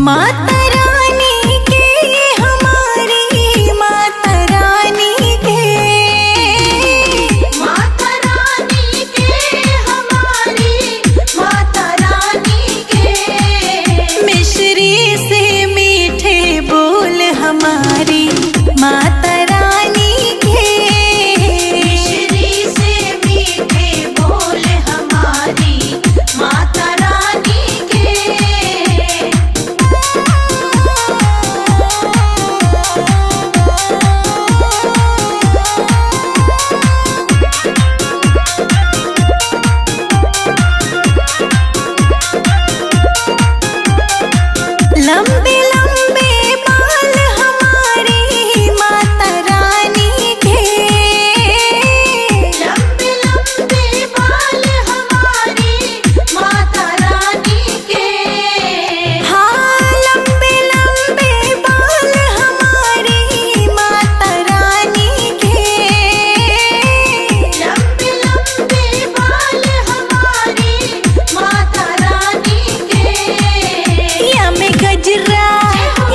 माता रानी के हमारी माता रानी के, माता रानी के हमारी माता रानी के। मिश्री से मीठे बोल हमारी माता रानी के, मिश्री से मीठे बोल हमारी माता रानी के। लंबे लंबे बाल हमारी माता रानी के, लंबे लंबे बाल हमारी माता रानी के। हाँ लंबे लंबे बाल हमारी माता रानी के, लंबे लंबे बाल हमारी माता रानी के। या में गजरा,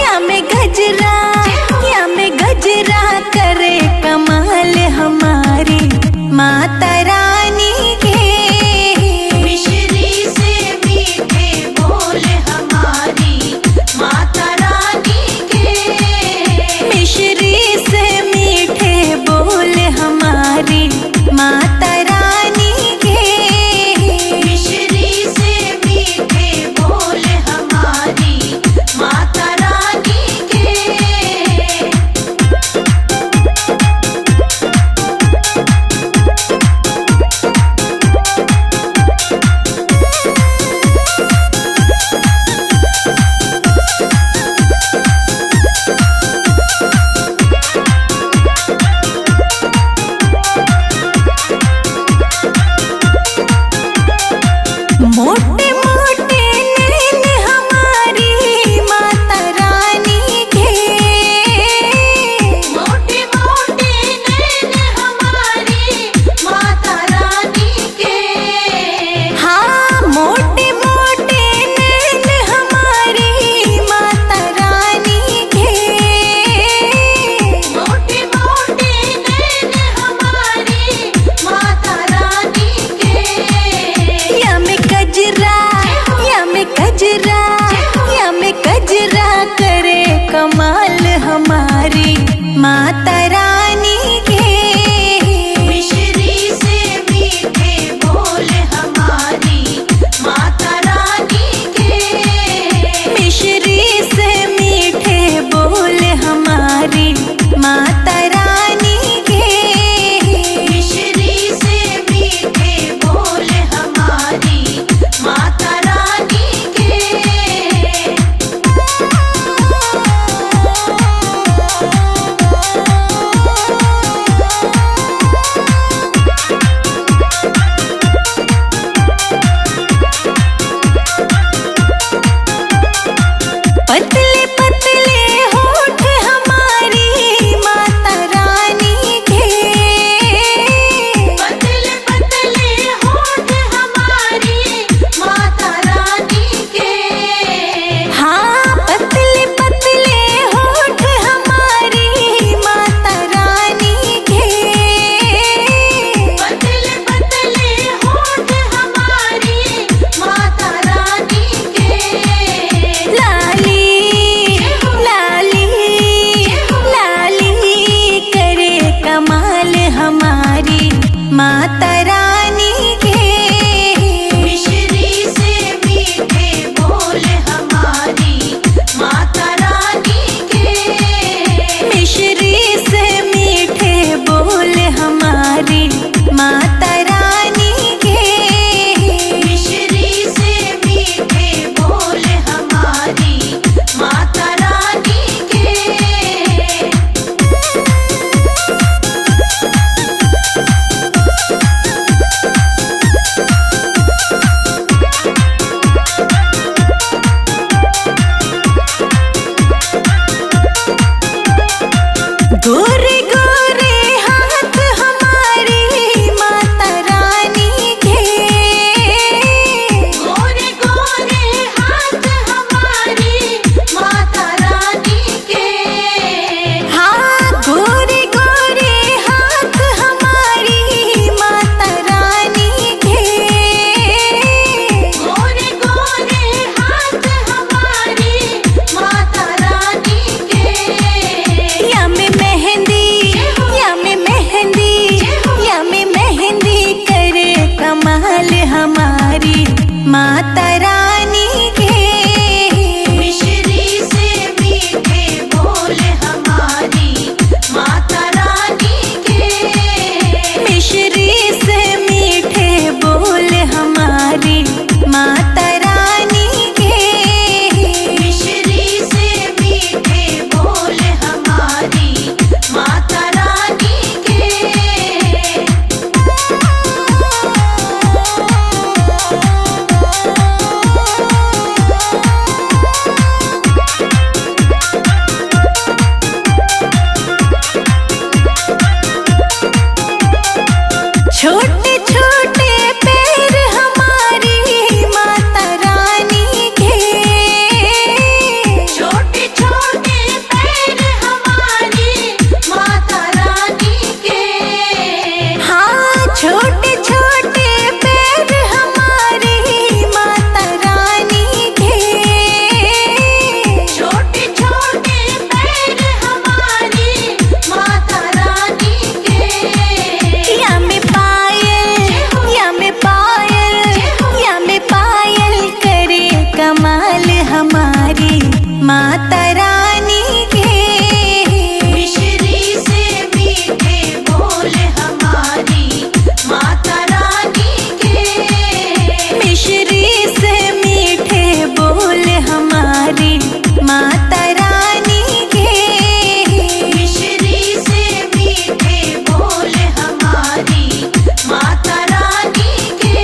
या में गजरा, या में गजरा करे कमाल हमारी माता रानी के, मिश्री से मीठे बोल हमारी माता रानी के। मिश्री से मीठे बोल हमारी माता रानी के, मिश्री से मीठे बोल हमारी माता रानी के। मोटे मोटे नैन हमारी माता रानी के, मोटे मोटे नैन हमारी माता रानी के। हाँ मोटे मोटे नैन हमारी माता रानी के, मोटे मोटे नैन हमारी माता रानी के। या में गजरा, या में गजरा, या में गजरा करे कमाल हमारी माता रानी के, मिश्री से मीठे बोल हमारी माता रानी के। मिश्री से मीठे बोल हमारी माता रानी के, मिश्री से मीठे बोल हमारी माता रानी के। पतले पतले होठ हमारी माता रानी के, पतले पतले होठ हमारी माता रानी के। हाँ पतले पतले होठ हमारी माता रानी के, पतले पतले होठ हमारी माता रानी के। लाली माता रानी के। मिश्री से मीठे बोल हमारी माता रानी के। मिश्री से मीठे बोल हमारी माता रानी के। मिश्री से मीठे बोल हमारी माता रानी के।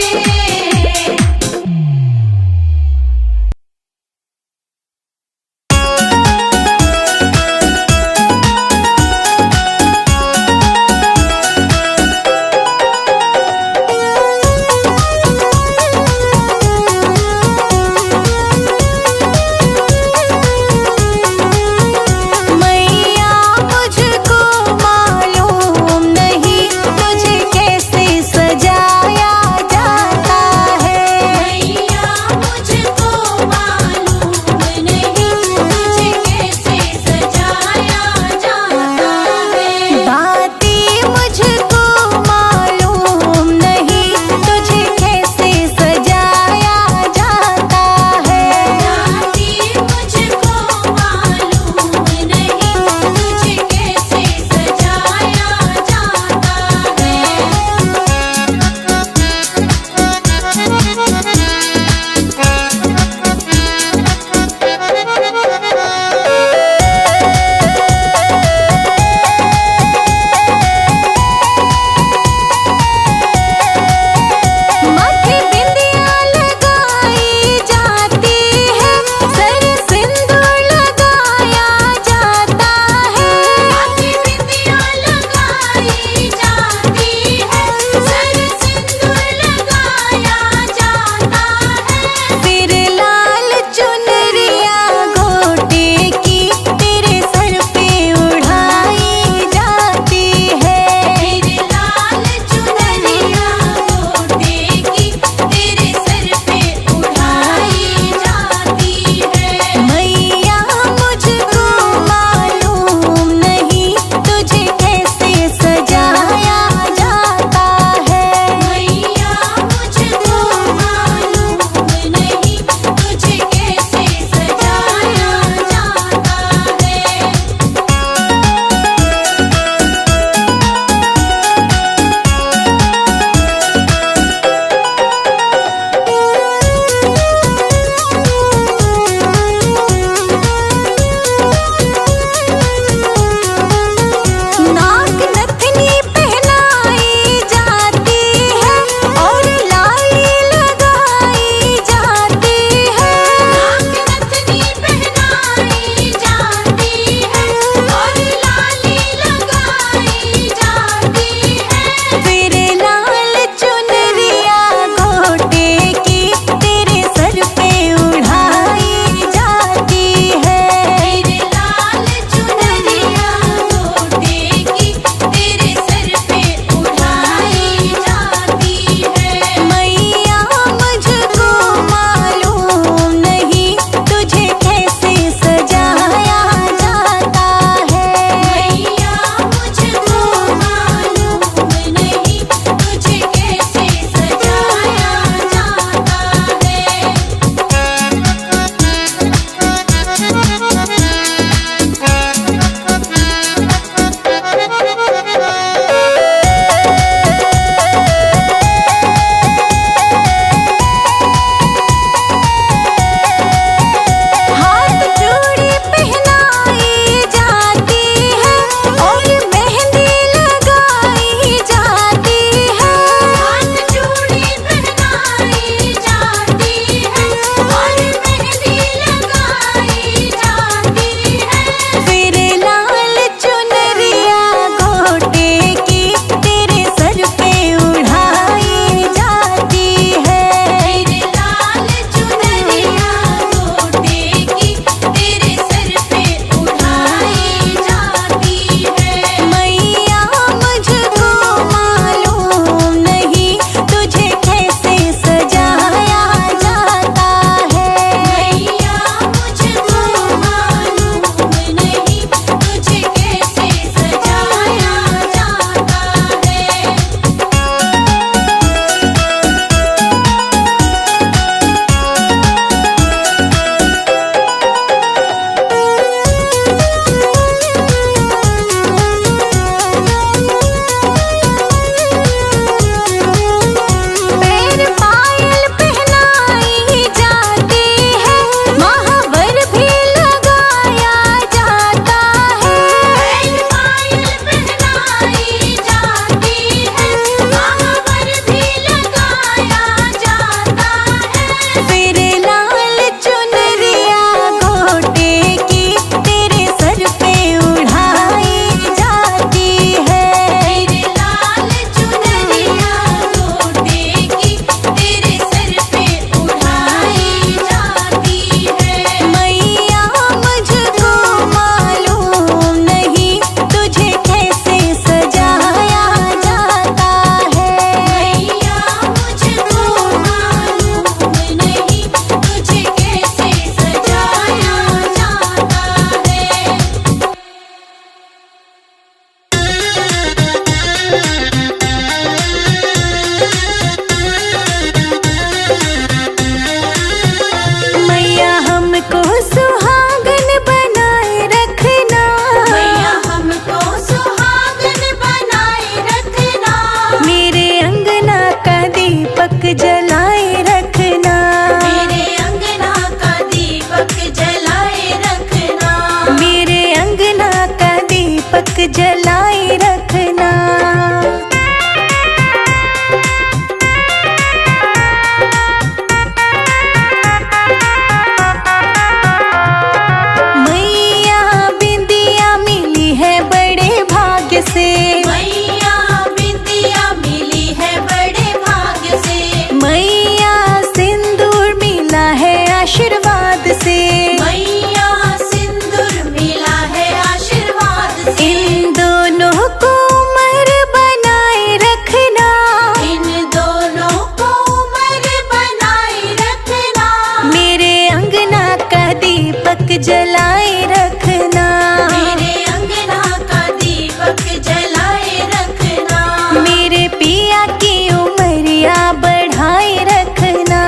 जलाए रखना, मेरे अंगना का दीपक जलाए रखना, मेरे पिया की उमरिया बढ़ाए रखना।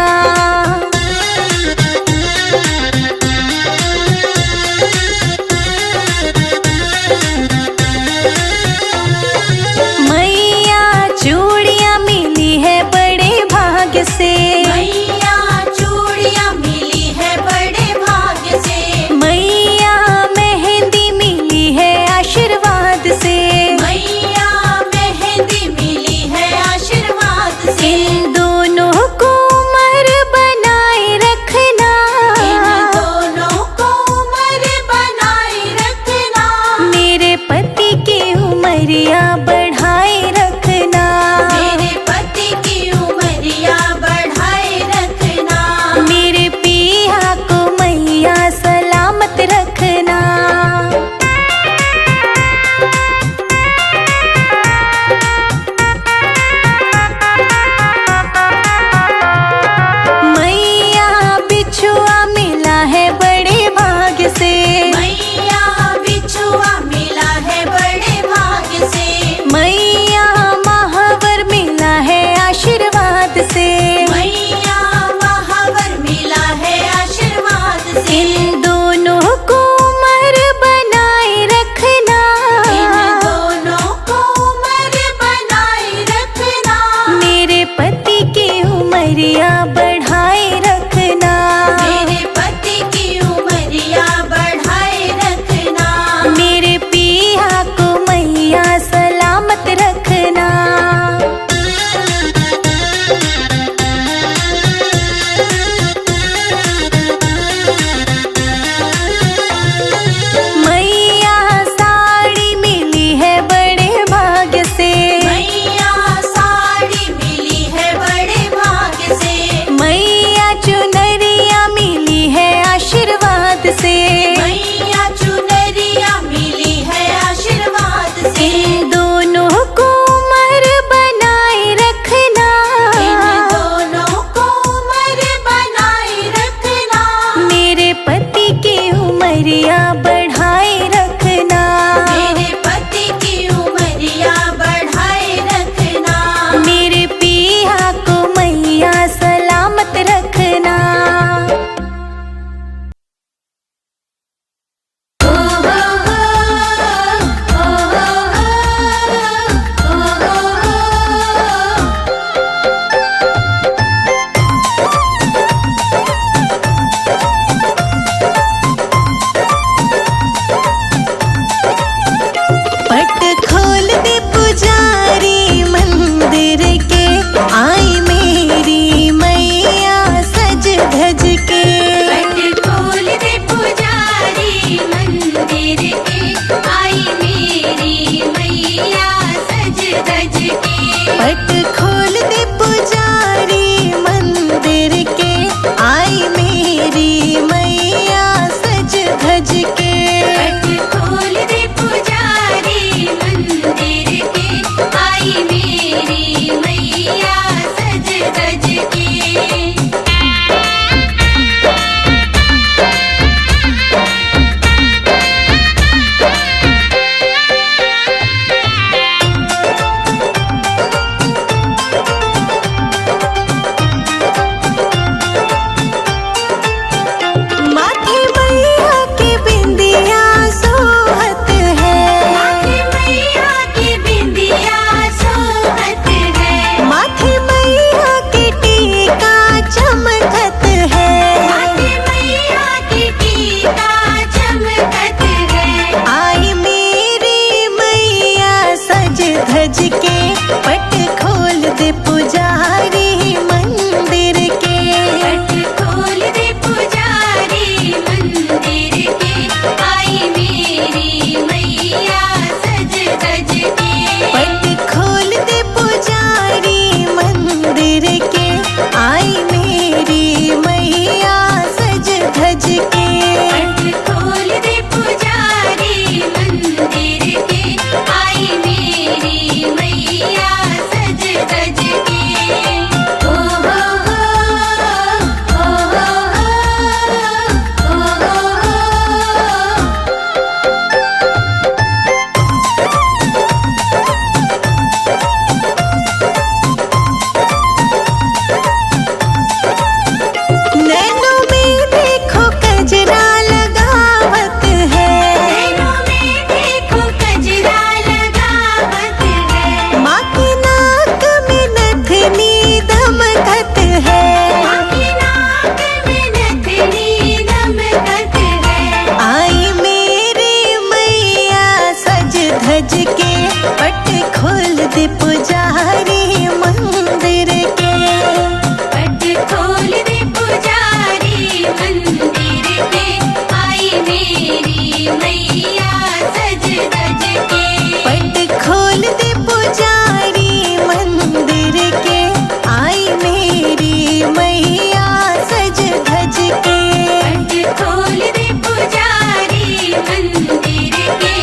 मैया चूड़ियाँ मिली है बड़े भाग्य से, मैया चूड़ियाँ मिली है बड़े भाग्य से, मैया मेहंदी मिली है आशीर्वाद से, मैया मेहंदी मिली है आशीर्वाद से। इन दोनों को उमर बनाए रखना, इन दोनों को उम्र बनाए रखना, मेरे पति की उमरिया बढ़ाए रखना, मेरे पति की उमरिया बढ़ाए रखना, मेरे पिया को मैया सलामत रखना। मैया बिछुआ मिला है बड़े भाग्य से, मैया बिछुआ मिला है बड़े भाग्य से, मैया महावर मिला है आशीर्वाद से, मैया महावर मिला है आशीर्वाद से। इन दोनों को उमर बनाए रखना, इन दोनों को उम्र बनाए रखना, मेरे पति की उमरिया बढ़ाए रखना, मेरे पति की उमरिया बढ़ाए रखना, मेरे पिया को मैया सलामत रखना। मैया साड़ी मिली है बड़े भाग्य से, मैया साड़ी मिली है बड़े भाग्य से, मैया चुनरिया मिली है आशीर्वाद से, मैया चुनरिया मिली है आशीर्वाद से। इन दोनों को उमर बनाए रखना, इन दोनों को उम्र बनाए रखना, मेरे पति की उमरिया बढ़ाए रखना, मेरे पति की उमरिया बढ़ाए रखना, मेरे पिया को मैया सलामत रखना। धज के पट खोल दे पुजारी मंदिर के। पट खोल दे पुजारी मंदिर के, आई मेरी मैया सज धज के। पट खोल दे पुजारी मंदिर के, आई मेरी मैया सज धज के। पट खोल दे पुजारी मंदिर के,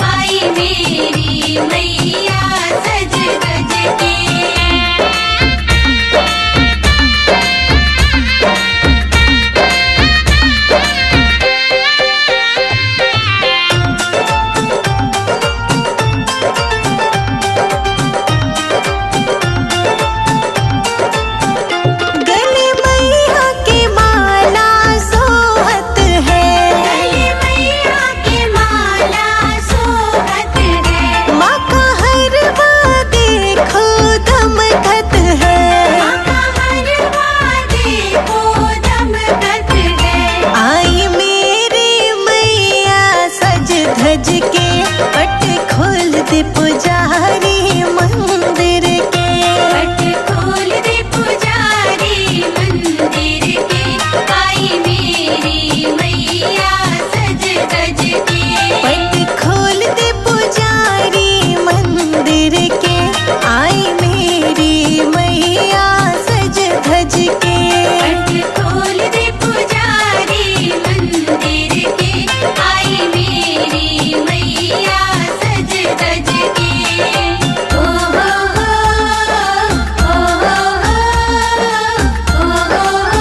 आई मेरी मैया सज धज के। गले मैया की माला सोहत है, गले मैया की माला सोहत है। माँ का हरवा देखो दमकत है। माँ का हरवा देखो दमकत है। आई मेरी मैया सज धज के पट खोल दे पुजारी मंदिर के। पट खोल दे पुजारी मंदिर के, आई मेरी मैया सज धज के। पट खोल दे पुजारी मंदिर के, आई मेरी मैया सज धज के। पट खोल दे पुजारी मंदिर के, आई मेरी मैया सज धज के। ओ हो हो, ओ हो हो, ओ हो हो।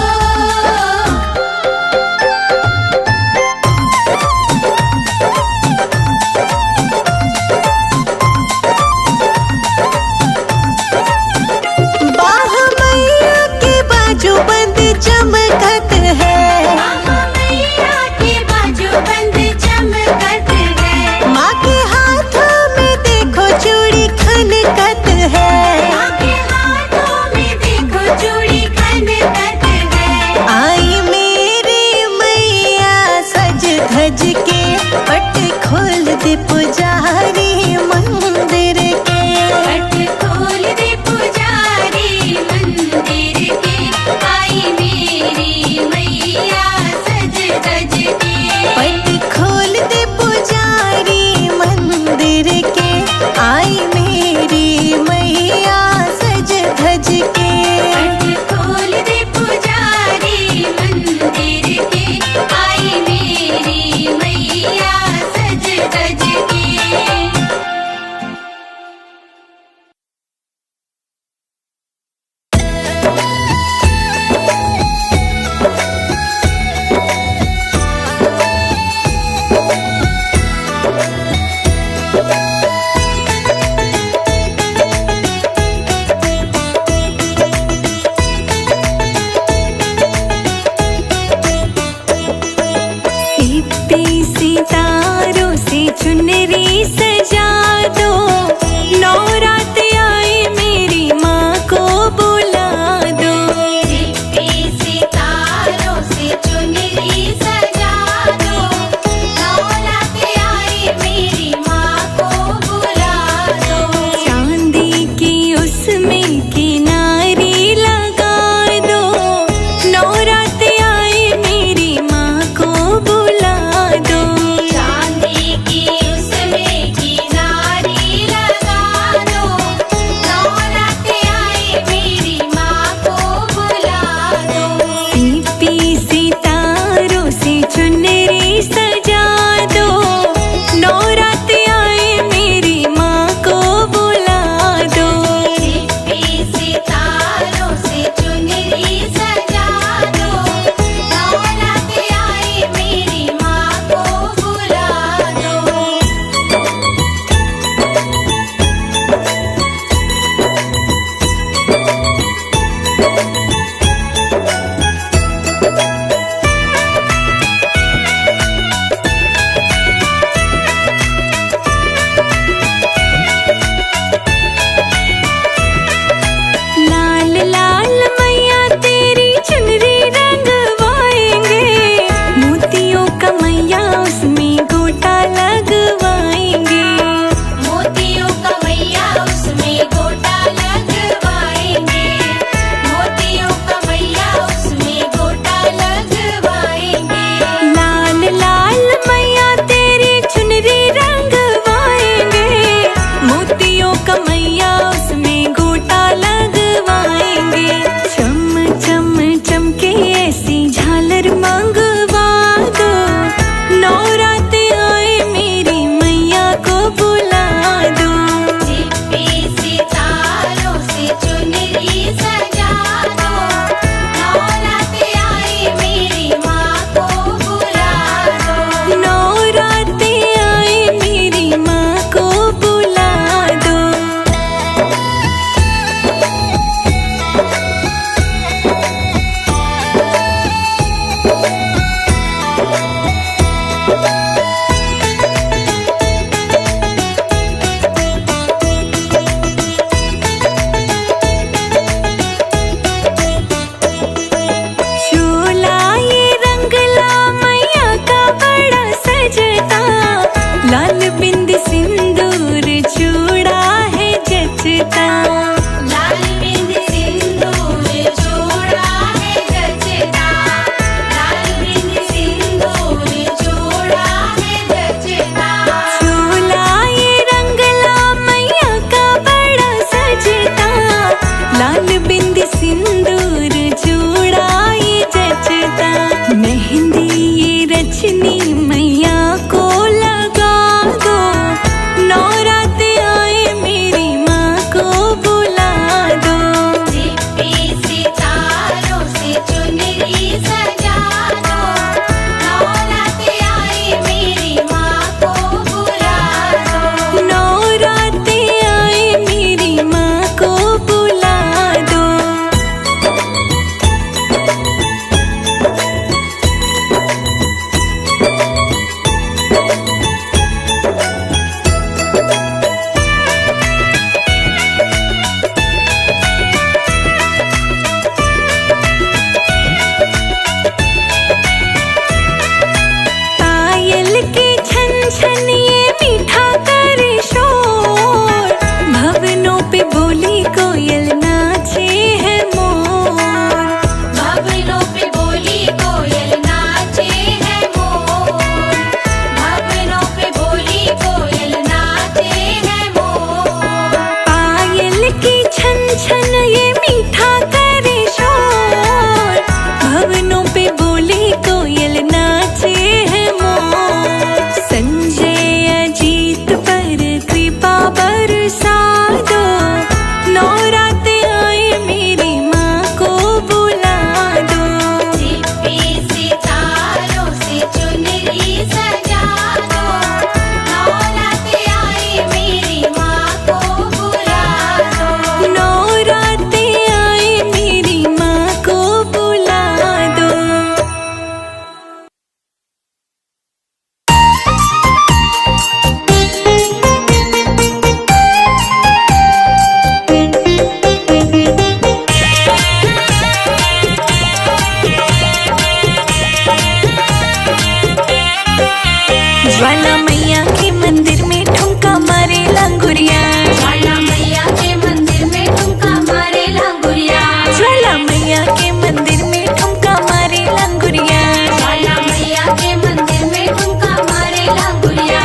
ज्वाला मैया के मंदिर में ठुमका मारे लांगुरिया, ज्वाला मैया के मंदिर में ठुमका मारे लांगुरिया, ज्वाला मैया के मंदिर में ठुमका मारे लांगुरिया, ज्वाला मैया के मंदिर में ठुमका मारे लांगुरिया,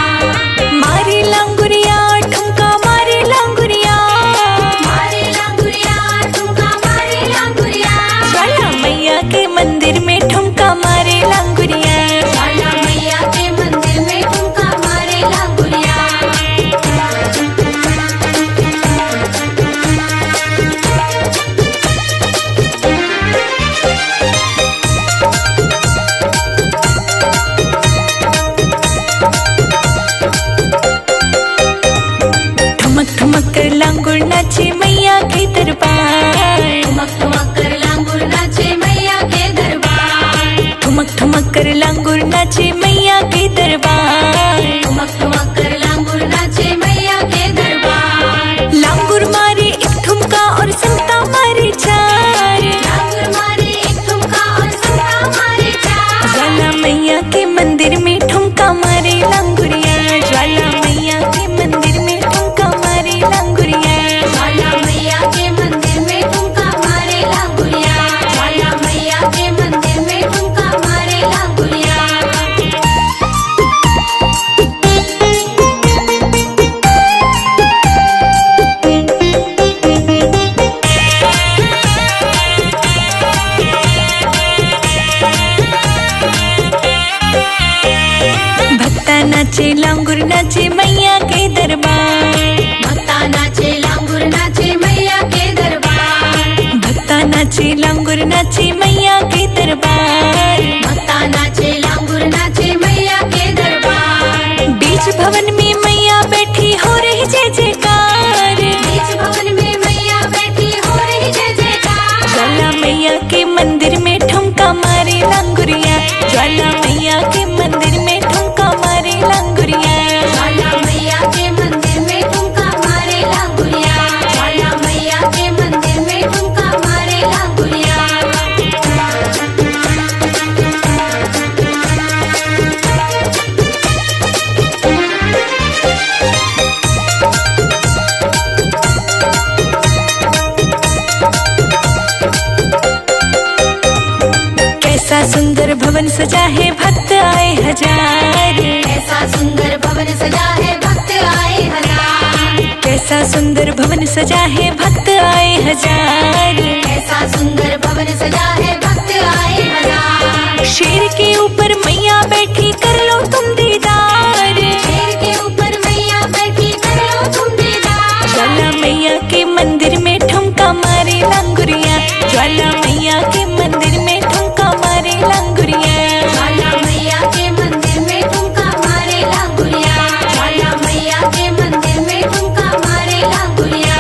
मारे लांगुरिया ठुमका मारे लांगुरिया, मारे लांगुरिया ठुमका मारे लांगुरिया, ज्वाला मैया के मंदिर में ठुमका मारे लांगुरिया। ज्वाला मैया के मंदिर में ठुमका मारे लांगुरिया। ठुमक ठुमक कर लांगुर नाचे मैया के दरबार, ठुमक ठुमक कर लांगुर नाचे मैया के दरबार, ठुमक ठुमक कर लांगुर नाचे मैया के दरबार, ठुमक ठुमक कर लांगुर नाचे मैया के दरबार। लांगुर मारे एक ठुमका और संगता मारे चार, लांगुर मारे एक ठुमका और संगता मारे चार। ज्वाला मैया के मंदिर में ठुमका मारे लांगुरिया, ज्वाला मैया के मंदिर में ठुमका मारे लांगुरिया। ज्वाला मैया के मंदिर में ठुमका मारे लांगुरिया, ज्वाला मैया के मंदिर में ठुमका मारे लांगुरिया। भक्ता नाचे लांगुर नाचे मैया के दरबार, भक्ता नाचे लांगुर नाचे मैया के दरबार, भक्ता नाचे लांगुर नाचे मैया के दरबार। भक्ता नाचे लांगुर नाचे मैया के दरबार। बीच भवन में मैया बैठी हो रही जय जयकार, बीच भवन में मैया बैठी हो रही जय जयकार। ज्वाला मैया के मंदिर में ठुमका मारे लांगुरिया, ज्वाला मैया के मंदिर में ठुमका मारे लांगुरिया। ज्वाला मैया के मंदिर में ठुमका मारे लांगुरिया, ज्वाला मैया के मंदिर में ठुमका मारे लांगुरिया। कैसा सुंदर भवन सजा है भक्त आए हजार, ऐसा सुंदर भवन सजा है भक्त आए हजार। कैसा सुंदर भवन सजा है भक्त आए हजार। ऐसा सुंदर भवन सजा है भक्त आए हजार। शेर के ऊपर मैया बैठी कर लो तुम दीदार, शेर के ऊपर मैया बैठी कर लो तुम दीदार। ज्वाला मैया के मंदिर में ठुमका मारे लांगुरिया, ज्वाला मैया के मंदिर में ठुमका मारे लांगुरिया। ज्वाला मैया के मंदिर में ठुमका मारे लांगुरिया, ज्वाला मैया के मंदिर में ठुमका मारे लांगुरिया।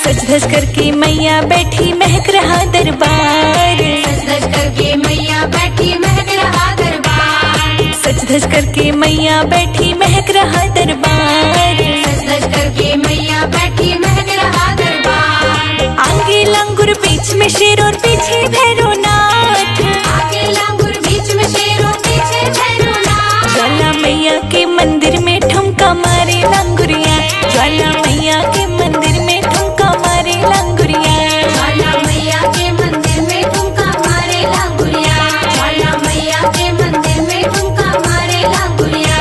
सज धज करके मैया बैठी महक रहा दरबार, सज धज करके मैया बैठी महक रहा दरबार। सज धज करके मैया बैठी महक रहा दरबार। सज धज करके मैया बैठी महक रहा दरबार। आगे लांगुर बीच में शेर और पीछे भैरवनाथ, आगे लांगुर बीच में शेर और पीछे भैरवनाथ। ज्वाला मैया के मंदिर में ठुमका मारे लांगुरिया, ज्वाला मैया के मंदिर में ठुमका मारे लांगुरिया। ज्वाला मैया के मंदिर में ठुमका मारे लांगुरिया, ज्वाला मैया के मंदिर में ठुमका मारे लांगुरिया।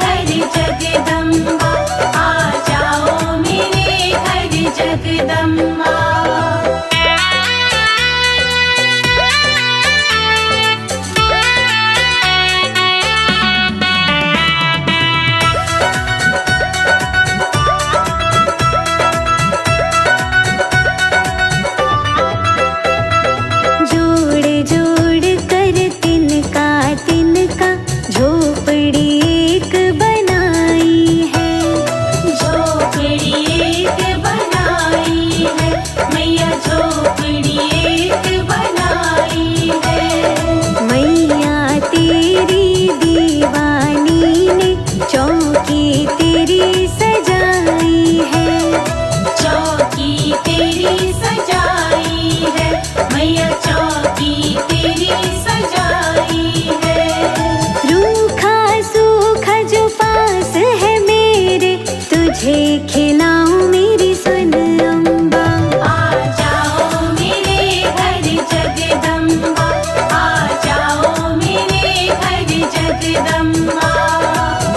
घर जगदम्बा, आ जाओ मेरे घर जगदम्बा। जोड़ जोड़ कर तिनका तिनका झोपड़ी एक बनाई है। झोपड़ी एक बनाई है, मैया झोपड़ी एक बनाई है। मैया तेरी दीवानी ने चौकी तेरी सजाई है। चौकी तेरी सजाई है, मैया चौकी तेरी सजाई है। रूखा सूखा जो पास है मेरे, तुझे खिलाऊं मेरी सुन अम्बा। आ जाओ मेरे घर जगदम्बा, आ जाओ मेरे घर जगदम्बा।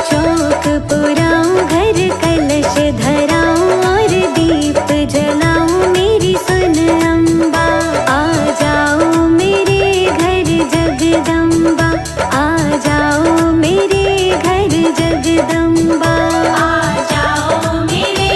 चौक पुराऊं घर कलश धराऊं और दीप जलाऊं मेरी सुन अम्बा। आ जाओ मेरे घर जगदम्बा, आ जाओ मेरे घर जगदम्बा। आ जाओ मेरे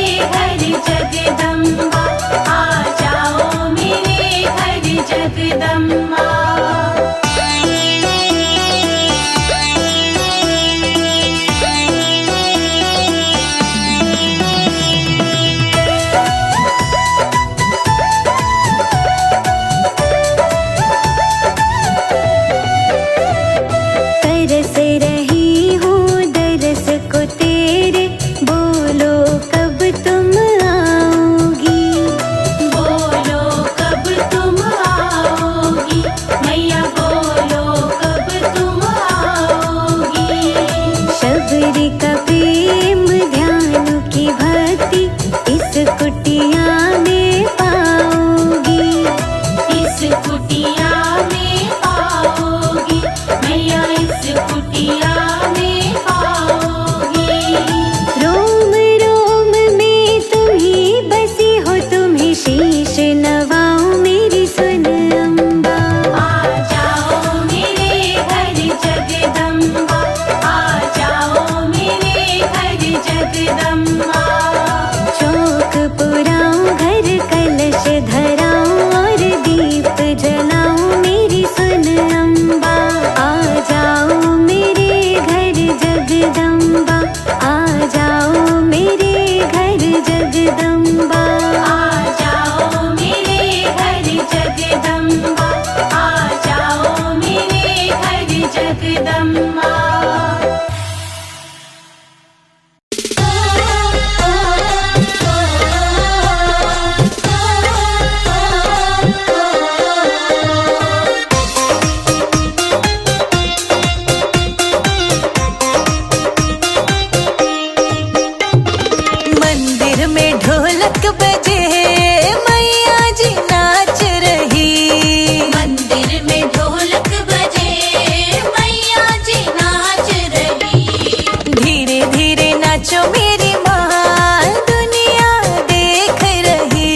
नाचो मेरी माँ, दुनिया देख रही।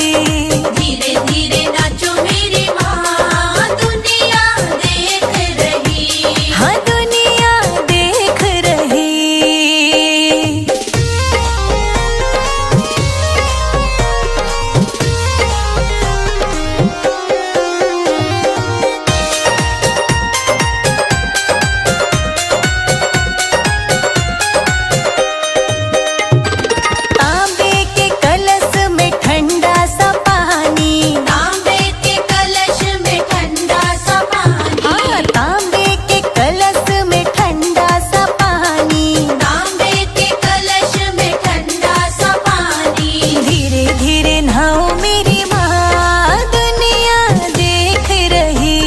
धीरे धीरे नाचो मेरी माँ, दुनिया देख रही। हाँ दुनिया देख रही। तांबे के कलश में ठंडा सा पानी। तांबे के कलश में ठंडा सा पानी। हाँ तांबे के कलश में ठंडा सा पानी। तांबे के कलश में ठंडा सा पानी। धीरे धीरे नहाओ मेरी माँ, दुनिया देख रही।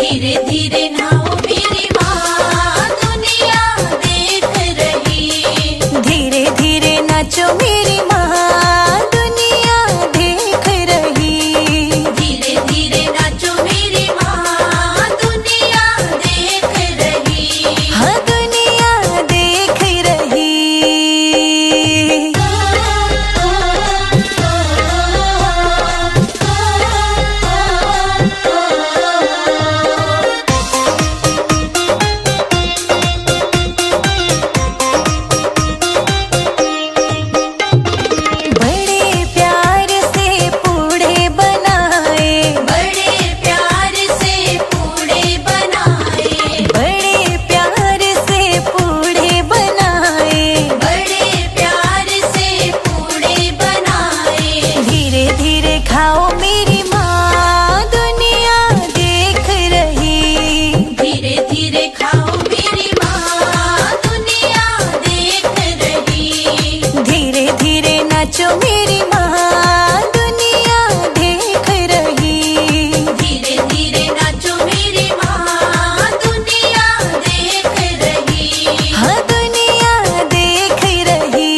धीरे धीरे नहाओ मेरी माँ, दुनिया देख रही। धीरे धीरे नाचो मेरी माँ, दुनिया देख रही। धीरे धीरे नाचो मेरी माँ, दुनिया देख रही। हाँ दुनिया देख रही। बड़े प्यार से पूड़े बनाए। बड़े प्यार से पूड़े बनाए। बड़े प्यार से पूड़े बनाए। बड़े प्यार से पूड़े बनाए। धीरे धीरे खाओ मेरी माँ, दुनिया देख रही। धीरे धीरे खाओ मेरी माँ, दुनिया देख रही। धीरे धीरे नाचो मेरी माँ, दुनिया देख रही। धीरे धीरे नाचो मेरी माँ, दुनिया देख रही। हाँ दुनिया देख रही।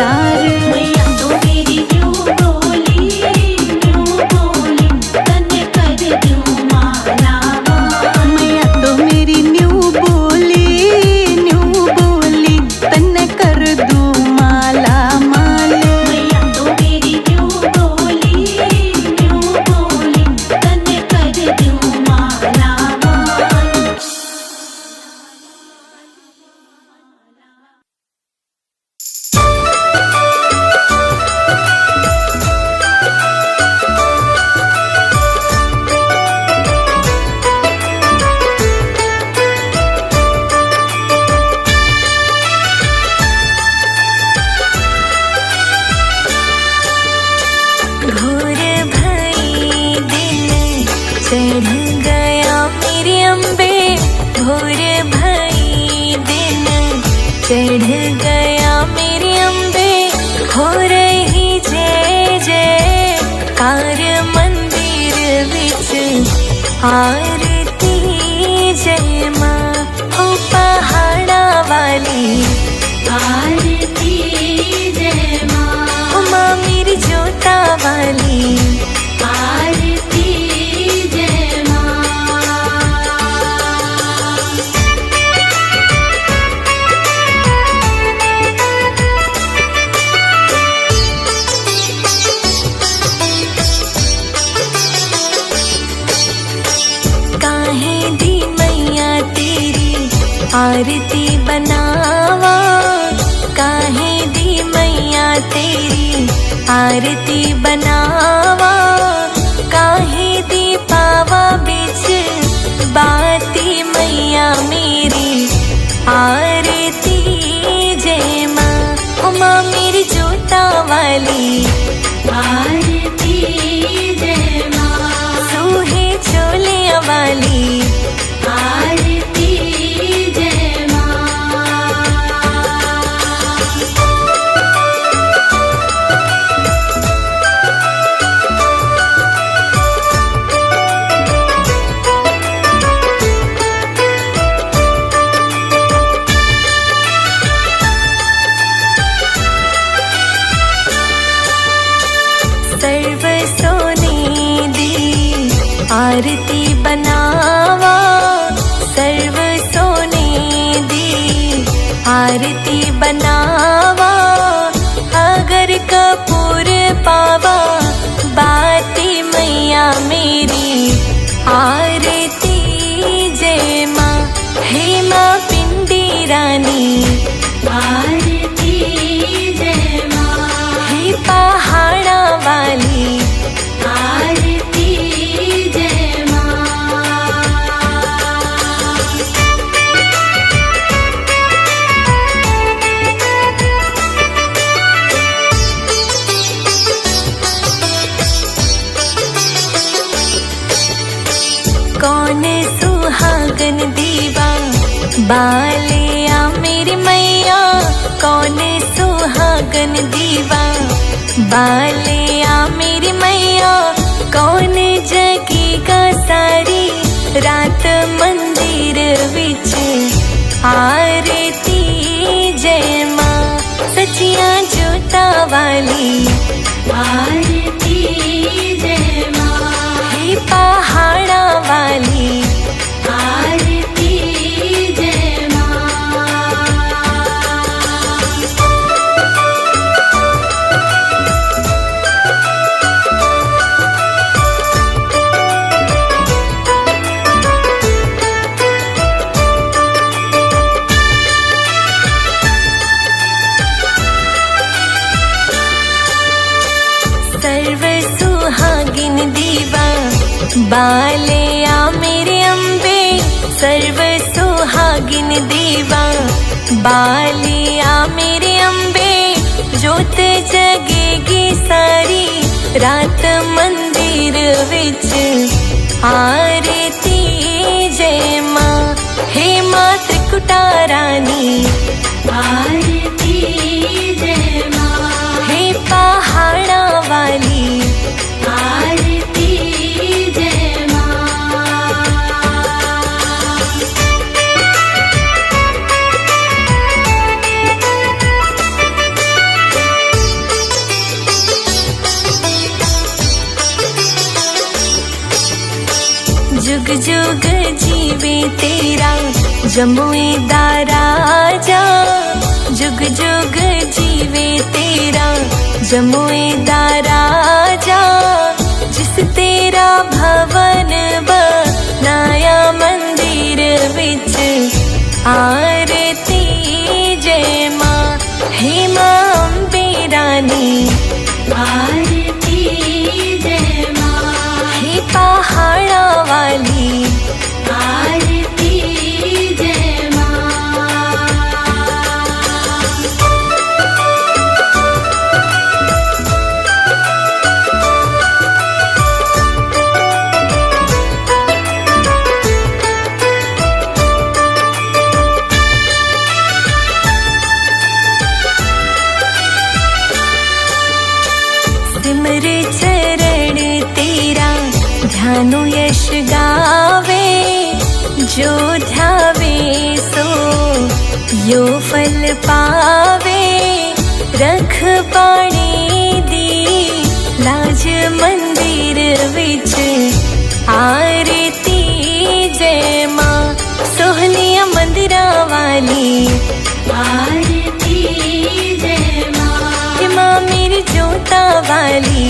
सिंगार। मैया तो मेरी न्यू बोली तने कर दूं माला माल। मैया तो मेरी न्यू बोली तन्ने कर दूं माला माल। मैया तो मेरी न्यू बोली तने कर दूं माला माल। भोर भई दिन चढ़ गया मेरे अम्बे। भोर भई दिन चढ़ गया मेरे अम्बे। हो रही जय जय कार मंदिर विच आरती जय माँ हो पहाड़ा वाली। आरती जय माँ हो माँ मेरी जोता वाली। आरती जय माँ। काहे दी मैया तेरी आरती बनावा। काहे दी मैया तेरी आरती बनावा। काहे दी पावा बिच बाती मैया मेरी आरती जय माँ ओ माँ मेरी जोता वाली। आरती जय माँ सूहे चोले वाली। आरती जय माँ। सर्व सोने दी आरती बनावा। सर्व सोने दी आरती बनावा। अगर कपूर पावा बाती मैया मेरी आरती जय माँ हे माँ पिंडी रानी। आरती जय माँ हे पहाड़ा वाली। आरती जय माँ। कौन सुहागन दीवा बालिया मेरी मैया। कौन सुहागन दीवा बालिया मेरी मैया। कौन जगेगा सारी रात मंदिर विच आरती जय माँ सचिया जोता वाली। आरती जय माँ हे पहाड़ा वाली। आरती जय माँ। सर्व सुहागिन दीवा बालिया मेरे अम्बे। सर्व सुहागिन दीवा बालिया मेरे अम्बे। जोत जगेगी सारी रात मंदिर विच आरती जय माँ हे माँ त्रिकुटा रानी। आरती जय माँ हे पहाड़ा वाली। आरती जय माँ। जुग जुग जीवे तेरा जमुई दा राजा, जुग जुग जीवे तेरा जमुई दा राजा। जिस तेरा भवन बनाया मंदिर विच आरती जय मां, हे मां अम्बे रानी आरती जय मां, हे पहाड़ा वाली आरती जय मां। सिमर चरण तेरा ध्यानु यश गावे, जो ध्यावे सो यो फल पावे। रख पाणी दी लाज मंदिर विच आरती जय मां, सोहनिया मंदिरा वाली आरती जय मां, हे मां मेरी जोता वाली